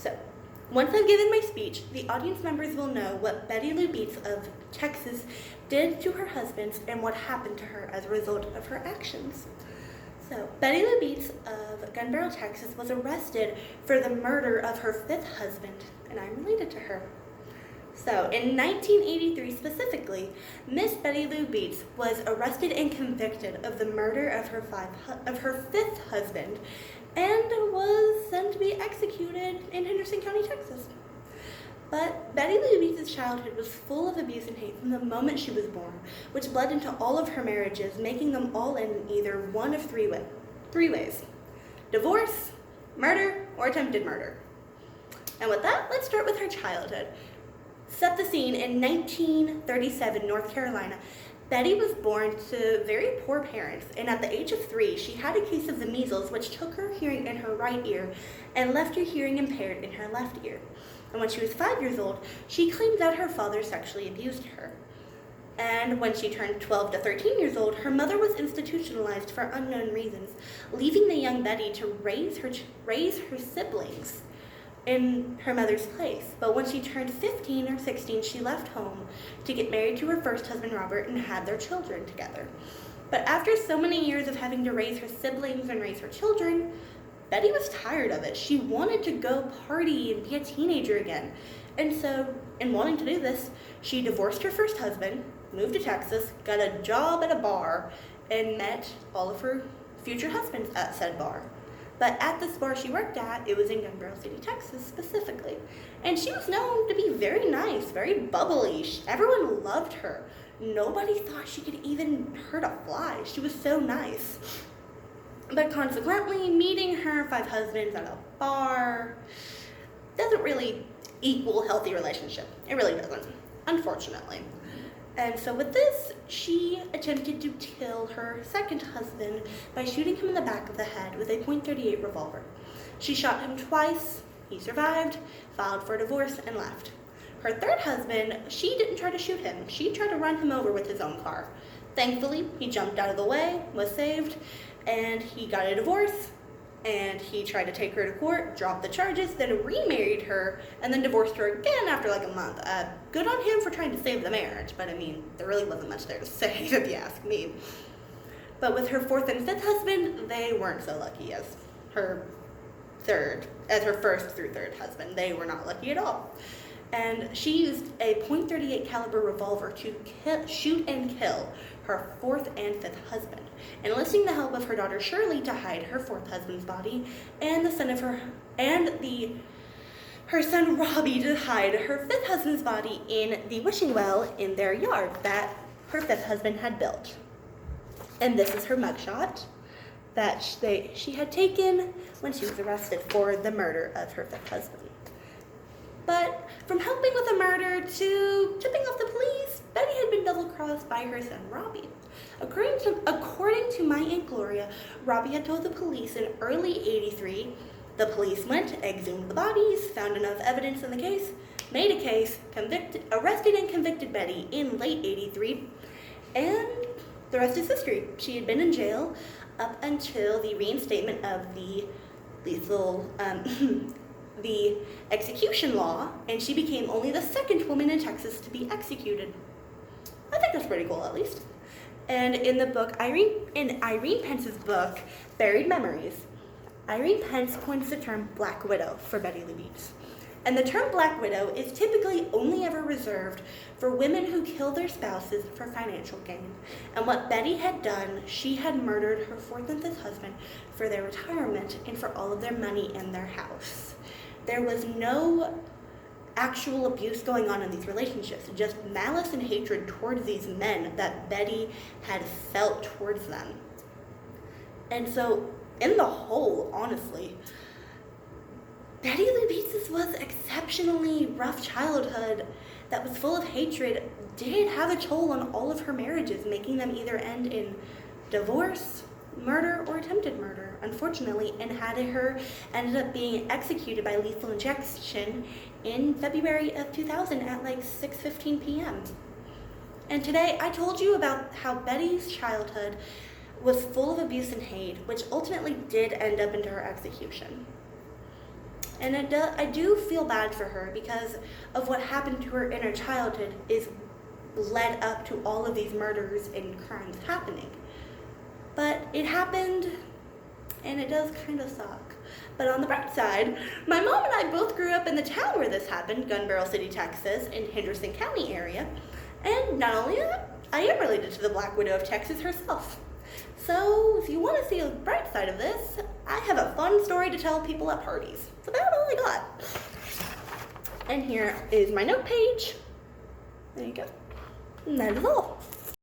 So, once I've given my speech, the audience members will know what Betty Louis Beets of Texas did to her husband and what happened to her as a result of her actions. So, Betty Louis Beets of Gun Barrel, Texas was arrested for the murder of her 5th husband, and I'm related to her. So, in 1983 specifically, Miss Betty Louis Beets was arrested and convicted of the murder of her 5th husband and was sent to be executed in Henderson County, Texas. But Betty Louis Beets' childhood was full of abuse and hate from the moment she was born, which bled into all of her marriages, making them all in either one of three ways: divorce, murder, or attempted murder. And with that, let's start with her childhood. Set the scene in 1937, North Carolina. Betty was born to very poor parents, and at the age of 3, she had a case of the measles, which took her hearing in her right ear and left her hearing impaired in her left ear. And when she was 5 years old, she claimed that her father sexually abused her. And when she turned 12 to 13 years old, her mother was institutionalized for unknown reasons, leaving the young Betty to raise her siblings in her mother's place. But when she turned 15 or 16, she left home to get married to her first husband, Robert, and had their children together. But after so many years of having to raise her siblings and raise her children, Betty was tired of it. She wanted to go party and be a teenager again. And so, in wanting to do this, she divorced her first husband, moved to Texas, got a job at a bar, and met all of her future husbands at said bar. But at this bar she worked at, it was in Gun Barrel City, Texas specifically. And she was known to be very nice, very bubbly. Everyone loved her. Nobody thought she could even hurt a fly. She was so nice. But consequently, meeting her 5 husbands at a bar doesn't really equal healthy relationship. It really doesn't, unfortunately. And so with this, she attempted to kill her second husband by shooting him in the back of the head with a .38 revolver. She shot him twice, he survived, filed for divorce, and left. Her third husband, she didn't try to shoot him. She tried to run him over with his own car. Thankfully, he jumped out of the way, was saved, and he got a divorce, and he tried to take her to court, dropped the charges, then remarried her, and then divorced her again after like a month. Good on him for trying to save the marriage, but I mean, there really wasn't much there to save if you ask me. But with her 4th and 5th husband, they weren't so lucky as her first through 3rd husband. They were not lucky at all. And she used a .38 caliber revolver to shoot and kill her 4th and 5th husband, enlisting the help of her daughter Shirley to hide her 4th husband's body, and her son Robbie to hide her 5th husband's body in the wishing well in their yard that her 5th husband had built. And this is her mugshot that she had taken when she was arrested for the murder of her 5th husband. But from helping with a murder to tipping off the police, Betty had been double-crossed by her son, Robbie. According to my Aunt Gloria, Robbie had told the police in early '83. The police went, exhumed the bodies, found enough evidence in the case, made a case, arrested and convicted Betty in late '83, and the rest is history. She had been in jail up until the reinstatement of the the execution law, and she became only the 2nd woman in Texas to be executed. I think that's pretty cool, at least. And in the book, Irene Pence's book, Buried Memories, Irene Pence coins the term Black Widow for Betty Louis Beets. And the term Black Widow is typically only ever reserved for women who kill their spouses for financial gain. And what Betty had done, she had murdered her 4th and 5th husband for their retirement and for all of their money in their house. There was no actual abuse going on in these relationships, just malice and hatred towards these men that Betty had felt towards them. And so, in the whole, honestly, Betty Louis Beets' was exceptionally rough childhood that was full of hatred, did have a toll on all of her marriages, making them either end in divorce, murder, or attempted murder, unfortunately, and her ended up being executed by lethal injection in February of 2000 at like 6:15 p.m. And today I told you about how Betty's childhood was full of abuse and hate, which ultimately did end up into her execution. And I do feel bad for her because of what happened to her in her childhood is led up to all of these murders and crimes happening. But it happened, and it does kind of suck. But on the bright side, my mom and I both grew up in the town where this happened, Gun Barrel City, Texas, in Henderson County area. And not only that, I am related to the Black Widow of Texas herself. So if you want to see the bright side of this, I have a fun story to tell people at parties. So that's all I got. And here is my note page. There you go. And that is all.